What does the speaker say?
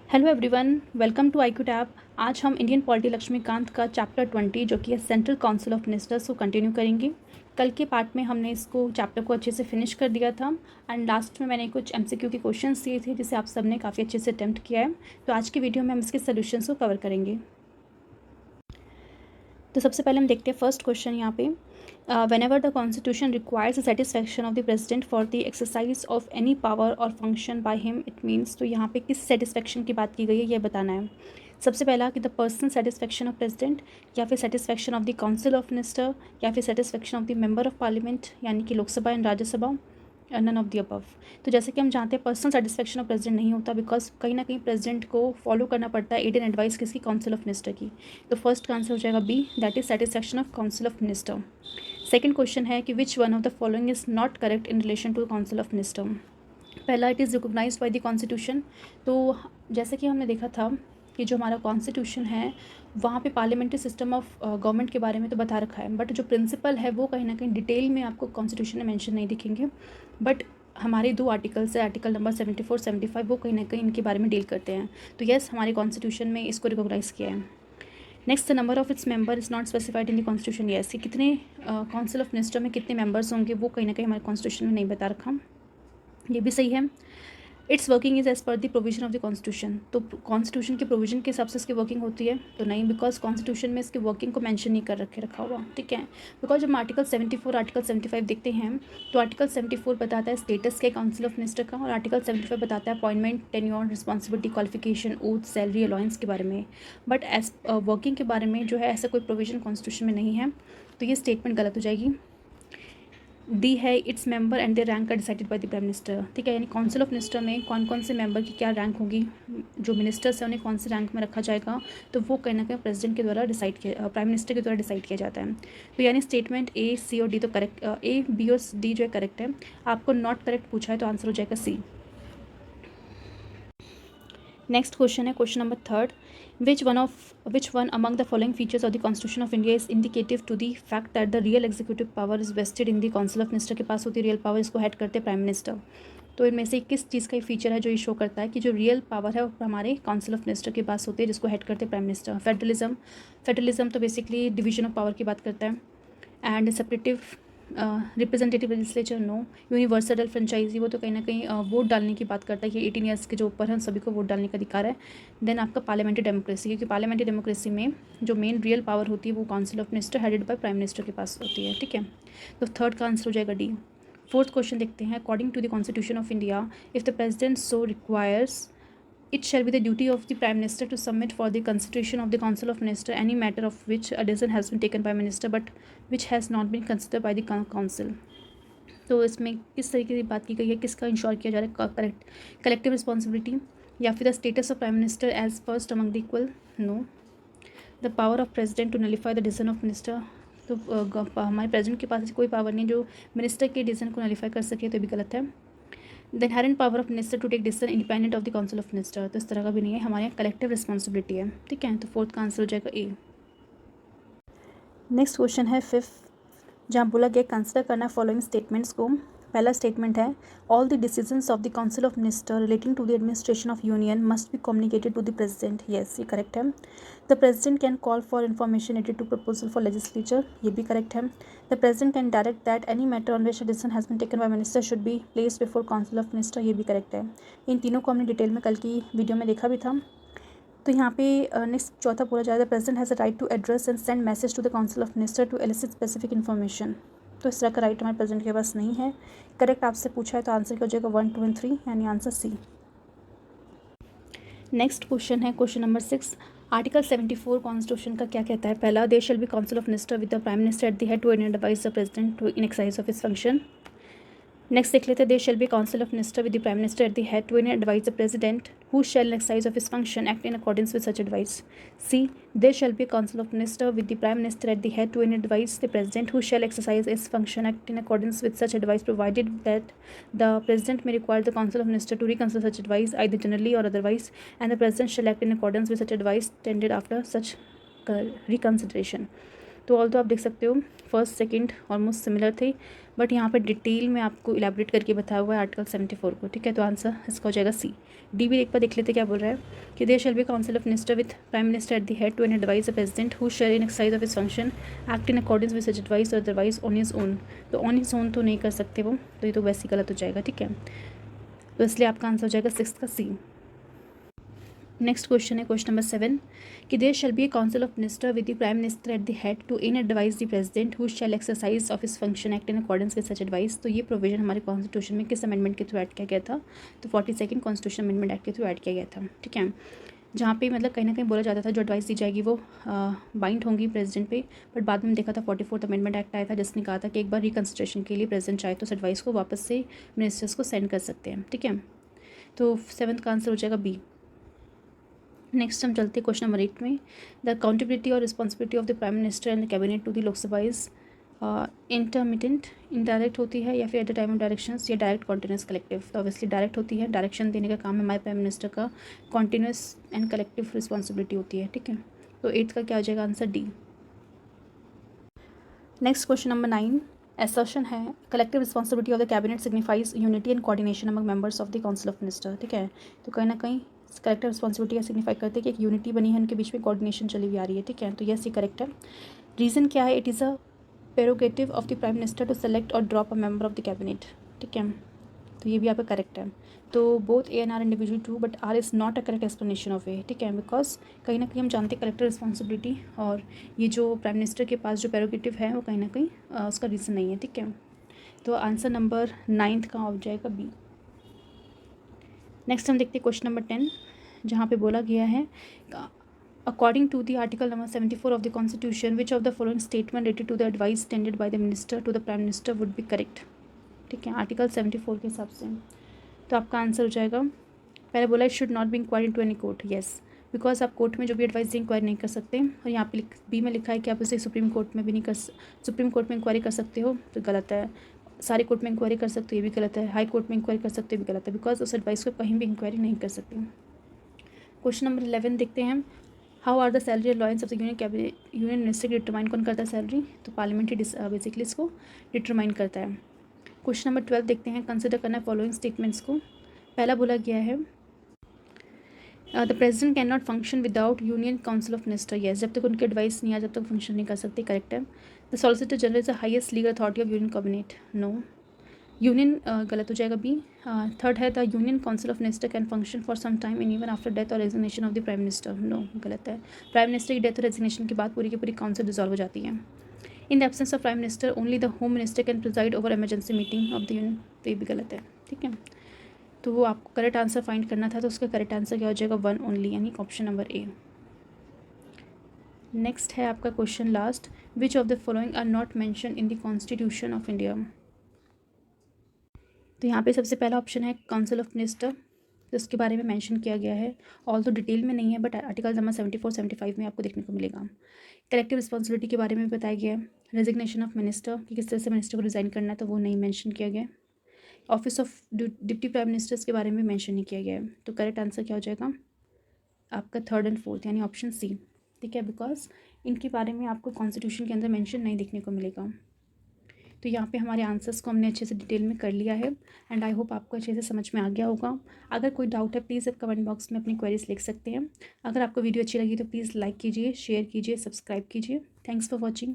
Hello everyone, welcome to IQ tab. आज हम Indian polity Laxmikant का चैप्टर 20 जो कि है सेंट्रल काउंसिल ऑफ मिनिस्टर्स को कंटिन्यू करेंगे। कल के पार्ट में हमने इसको चैप्टर को अच्छे से फिनिश कर दिया था एंड लास्ट में मैंने कुछ MCQ के क्वेश्चंस दिए थे जिसे आप सबने काफ़ी अच्छे से अटेम्प्ट किया है। तो आज की वीडियो में हम इसके सोल्यूशंस को कवर करेंगे। तो सबसे पहले हम देखते हैं फर्स्ट क्वेश्चन यहाँ पे। Whenever the Constitution requires the satisfaction of the President for the exercise of any power or function by him, it means, तो यहाँ पे किस सेटिस्फैक्शन की बात की गई है ये बताना है। सबसे पहला कि the personal satisfaction of president, या फिर satisfaction of the council of minister, या फिर satisfaction of the member of parliament यानी कि Lok Sabha and Rajya Sabha, none of the above. तो जैसे कि हम जानते हैं पर्सनल सेटिस्फैक्शन ऑफ प्रेसिडेंट नहीं होता बिकॉज कहीं ना कहीं प्रेसिडेंट को फॉलो करना पड़ता है एड एंड एडवाइस किसकी, काउंसिल ऑफ मिनिस्टर की। तो फर्स्ट का आंसर हो जाएगा B, that is satisfaction of council of minister. Second question है कि which one of the following is not correct in relation to council of minister. पहला, it is recognized by the constitution. तो जैसे कि हमने देखा था कि जो हमारा कॉन्स्टिट्यूशन है वहाँ पे पार्लियामेंट्री सिस्टम ऑफ गवर्नमेंट के बारे में तो बता रखा है, बट जो प्रिंसिपल है वो कहीं ना कहीं डिटेल में आपको कॉन्स्टिट्यूशन में मेंशन नहीं दिखेंगे। बट हमारे दो आर्टिकल्स है, आर्टिकल नंबर 74, 75, वो कहीं ना कहीं इनके बारे में डील करते हैं। तो यस, हमारे कॉन्स्टिट्यूशन में इसको रिकोगनाइज़ किया है। Next, the number of its member is not specified in the constitution. Yes, कि कितने काउंसिल ऑफ मिनिस्टर में कितने मेंबर्स होंगे वो कहीं ना कहीं हमारे कॉन्स्टिट्यूशन में नहीं बता रखा, ये भी सही है। It's working is as per the provision of the constitution. तो कॉन्स्टिट्यूशन के प्रोविजन के हिसाब से इसकी वर्किंग होती है तो नहीं, बिकॉज कॉन्स्टिट्यूशन में इसकी वर्किंग को मेंशन नहीं कर रखा हुआ, ठीक है। बिकॉज जब हम आर्टिकल 74, आर्टिकल 75 देखते हैं तो आर्टिकल 74 बताता है स्टेटस के काउंसिल ऑफ मिनिस्टर का, और आर्टिकल 75 बताता है appointment, tenure, responsibility, qualification, oath, salary, allowance के बारे में। बट एज वर्किंग के बारे में जो है ऐसा कोई प्रोविजन कॉन्स्टिट्यूशन में नहीं है, तो ये स्टेटमेंट गलत हो जाएगी। डी है, it's member and the rank are decided by the prime minister, ठीक है। यानी काउंसिल ऑफ मिनिस्टर में कौन कौन से मेंबर की क्या रैंक होगी, जो मिनिस्टर्स हैं उन्हें कौन से रैंक में रखा जाएगा, तो वो कहीं ना कहीं प्रेसिडेंट के द्वारा डिसाइड किया, प्राइम मिनिस्टर के द्वारा डिसाइड किया जाता है। तो यानी स्टेटमेंट ए, सी और डी तो करेक्ट, ए, बी और डी जो है करेक्ट है। आपको नॉट करेक्ट पूछा है तो आंसर हो जाएगा सी। नेक्स्ट क्वेश्चन है question number third. which one among the following features of the constitution of India is indicative to the fact that the real executive power is vested in the council of minister। के पास होती है real power, इसको head करते हैं prime minister. तो इनमें से किस चीज़ का फीचर है जो ये शो करता है कि जो रियल पावर है वो हमारे काउंसिल ऑफ मिनिस्टर के पास होती है जिसको हेड करते हैं प्राइम मिनिस्टर। फेडरलिज्म तो बेसिकली डिवीजन ऑफ पावर की बात करता है। And separative representative legislature, no. Universal franchise, वो तो कहीं ना कहीं वोट डालने की बात करता है कि 18 ईयर्स के जो ऊपर हैं सभी को वोट डालने का अधिकार है। देन आपका पार्लियामेंट्री डेमोक्रेसी, क्योंकि पार्लियामेंट्री डेमोक्रेसी में जो मेन रियल पावर होती है वो council of minister headed by prime minister के पास होती है, ठीक है। तो थर्ड का आंसर हो जाएगा डी। फोर्थ क्वेश्चन देखते हैं। According to the constitution of India, if the president so requires, it shall be the duty of the prime minister to submit for the consideration of the council of minister any matter of which a decision has been taken by minister but which has not been considered by the council। तो इसमें किस तरीके की बात की गई है, किसका इंश्योर किया जा रहा है, कलेक्टिव रिस्पॉन्सिबिलिटी, या फिर the status of prime minister as first among the equal, no. The power of president to nullify the decision of minister, तो हमारे प्रेसिडेंट के पास ऐसी कोई पावर नहीं जो मिनिस्टर के डिसीजन को नलिफाई कर सके, तो भी गलत है। The inherent power of minister to take decision independent of the council of minister, तो इस तरह का भी नहीं है, हमारे यहाँ कलेक्टिव रिस्पॉन्सिबिलिटी है, ठीक है। तो फोर्थ का आंसर हो जाएगा ए। नेक्स्ट क्वेश्चन है फिफ्थ, जहाँ बोला गया कंसिडर करना फॉलोइंग स्टेटमेंट्स को। पहला स्टेटमेंट है, all the decisions of the council of minister relating to the administration of union must be communicated to the president. Yes, ये करेक्ट है। The president can call for information related to proposal for legislature, ये भी correct है। The president can direct that any matter on which a decision has been taken by minister should be placed before council of minister, ये भी correct है। इन तीनों को हमने detail में कल की वीडियो में देखा भी था। तो यहाँ पे नेक्स्ट चौथा बोला जाए, the president has a right to address and send message to the council of minister to elicit specific information, तो इस तरह का राइट हमारे प्रेसिडेंट के पास नहीं है। करेक्ट आपसे पूछा है तो आंसर क्या हो जाएगा 1, 2 एंड 3, यानी आंसर सी। नेक्स्ट क्वेश्चन है क्वेश्चन नंबर 6। आर्टिकल 74 कॉन्स्टिट्यूशन का क्या कहता है। पहला, there shall be council of minister with the prime minister at the head to advise the president to in exercise of his function. Next देख लेते हैं, there shall be council of minister with the prime minister at the head to advise the president who shall exercise of his function act in accordance with such advice. See, there shall be council of minister with the prime minister at the head to advise the president who shall exercise his function act in accordance with such advice provided that the president may require the council of minister to reconsider such advice either generally or otherwise and the president shall act in accordance with such advice tendered after such reconsideration. तो all तो आप देख सकते हो first second almost similar थे, but यहाँ पे detail में आपको इलेबोरेट करके बताया हुआ है आर्टिकल 74 को, ठीक है। तो आंसर इसका हो जाएगा सी। डी भी एक बार देख लेते क्या बोल रहा है कि there shall be council of minister with prime minister at the head to an advise the president who share in exercise of his function act in accordance with such advice और अदरवाइज ऑन हिज ओन। तो on his own तो नहीं कर सकते वो, तो ये तो वैसे ही गलत हो जाएगा, ठीक है। तो इसलिए आपका आंसर हो जाएगा 6 का सी। नेक्स्ट क्वेश्चन है क्वेश्चन नंबर 7 कि there shall be a council of minister with the prime minister at the head to in advise the president who shall exercise of his function act in accordance with such advice. तो ये provision हमारे constitution में किस amendment के through add किया गया था? तो 42 कॉन्स्टिट्यूशन अमेंडमेंट एक्ट के थ्रू ऐड किया गया था, ठीक है। जहाँ पे मतलब कहीं ना कहीं बोला जाता था जो एडवाइस दी जाएगी वो बाइंड होंगी प्रेसिडेंट पे, बट बाद में देखा था 44th अमेंडमेंट एक्ट आया था जिसने कहा था कि एक बार रिकन्सिडरेशन के लिए प्रेसिडेंट चाहे तो उस एडवाइस को वापस से मिनिस्टर्स को सेंड कर सकते हैं, ठीक है। तो 7th का आंसर हो जाएगा बी। नेक्स्ट हम चलते हैं क्वेश्चन नंबर 8 में। द अकाउंटेबिलिटी और responsibility of the prime minister and the cabinet to the Lok Sabha is intermittent, indirect होती है या फिर at the time of directions या डायरेक्ट कॉन्टिन्यूस कलेक्टिव। तो ऑब्वियसली डायरेक्ट होती है, डायरेक्शन देने का काम है हमारे प्राइम मिनिस्टर का, कॉन्टिन्यूस एंड कलेक्टिव रिस्पॉन्सिबिलिटी होती है, ठीक है। तो 8th का क्या हो जाएगा answer? D. Next question number 9 assertion है collective responsibility of the cabinet signifies unity and coordination among members of the council of minister, ठीक है। तो कहीं ना कहीं कलेक्टिव रिस्पॉन्सिबिलिटी सिग्निफाई करते हैं कि एक यूनिटी बनी है, उनके बीच में कोऑर्डिनेशन चली हुई आ रही है, ठीक है। तो यस ये करेक्ट है। रीज़न क्या है? It is a prerogative of the prime minister to select or drop a member of the cabinet, ठीक है। तो ये भी आपका करेक्ट है। तो both A and R individual true, but R is not a correct explanation of A, ठीक है। बिकॉज कहीं ना कहीं हम जानते हैं कलेक्टिव रिस्पॉन्सिबिलिटी और ये जो प्राइम मिनिस्टर के पास जो प्रेरोगेटिव है वो कहीं ना कहीं उसका रीज़न नहीं है, ठीक है। तो आंसर नंबर 9th का हो जाएगा बी। नेक्स्ट हम देखते हैं क्वेश्चन नंबर 10 जहाँ पे बोला गया है according to the article number 74 of the constitution which of the following statement related to the advice tendered by the minister to the prime minister would be correct, ठीक है। आर्टिकल 74 के हिसाब से तो आपका आंसर हो जाएगा, पहले बोला it should not be inquiry to any court, yes, because आप कोर्ट में जो भी एडवाइस इंक्वायरी नहीं कर सकते। और यहाँ पे बी में लिखा है कि आप उसे सुप्रीम कोर्ट में भी नहीं कर सुप्रीम कोर्ट में इंक्वायरी कर सकते हो, तो गलत है। सारे कोर्ट में इंक्वायरी कर सकते हो, ये भी गलत है। हाई कोर्ट में इंक्वायरी कर सकते हो, भी गलत है, बिकॉज उस एडवाइस को कहीं भी इंक्वायरी नहीं कर सकते। क्वेश्चन नंबर 11 देखते हैं how are the salary allowance of the union minister determine कौन करता है सैलरी? तो पार्लियामेंट ही बेसिकली इसको डिटरमाइन करता है। क्वेश्चन नंबर 12 देखते हैं कंसिडर करना फॉलोइंग स्टेटमेंट्स को। पहला बोला गया है the president can not function without union council of minister, yes, जब तक उनकी एडवाइस नहीं आ जब तक फंक्शन नहीं कर सकते, करेक्ट है। The solicitor general is the highest legal authority of union cabinet, no. Union गलत हो जाएगा बी। थर्ड है the union council of minister can function for some time in even after death और resignation of the prime minister, no, गलत है। Prime minister की death और resignation के बाद पूरी की पूरी काउंसिल डिसॉल्व हो जाती है। In the absence of prime minister only the home minister can preside over emergency meeting of the union, तो ये भी गलत है, ठीक है। तो वो आपको करेक्ट आंसर फाइंड करना था, तो उसका करेक्ट आंसर क्या हो जाएगा? 1 ओनली, यानी ऑप्शन नंबर ए। नेक्स्ट है आपका question last, which of the following are not mention in the constitution of India. तो यहाँ पे सबसे पहला ऑप्शन है काउंसिल ऑफ मिनिस्टर, तो इसके बारे में मेंशन किया गया है, ऑल तो डिटेल में नहीं है बट आर्टिकल नंबर 74 75 में आपको देखने को मिलेगा। कलेक्टिव रिस्पॉन्सिबिलिटी के बारे में बताया गया है। रेजिग्नेशन ऑफ मिनिस्टर कि किस तरह से मिनिस्टर को रिज़ाइन करना है, तो वो नहीं मेंशन किया गया। Office of deputy prime ministers के बारे में मेंशन नहीं किया गया है। तो करेक्ट आंसर क्या हो जाएगा आपका? 3rd और 4th, यानी ऑप्शन सी, ठीक है। बिकॉज इनके बारे में आपको कॉन्स्टिट्यूशन के अंदर मेंशन नहीं देखने को मिलेगा। तो यहाँ पे हमारे आंसर्स को हमने अच्छे से डिटेल में कर लिया है एंड आई होप आपको अच्छे से समझ में आ गया होगा। अगर कोई डाउट है प्लीज़ आप कमेंट बॉक्स में अपनी क्वेरीज लिख सकते हैं। अगर आपको वीडियो अच्छी लगी तो प्लीज़ लाइक कीजिए, शेयर कीजिए, सब्सक्राइब कीजिए। Thanks for watching.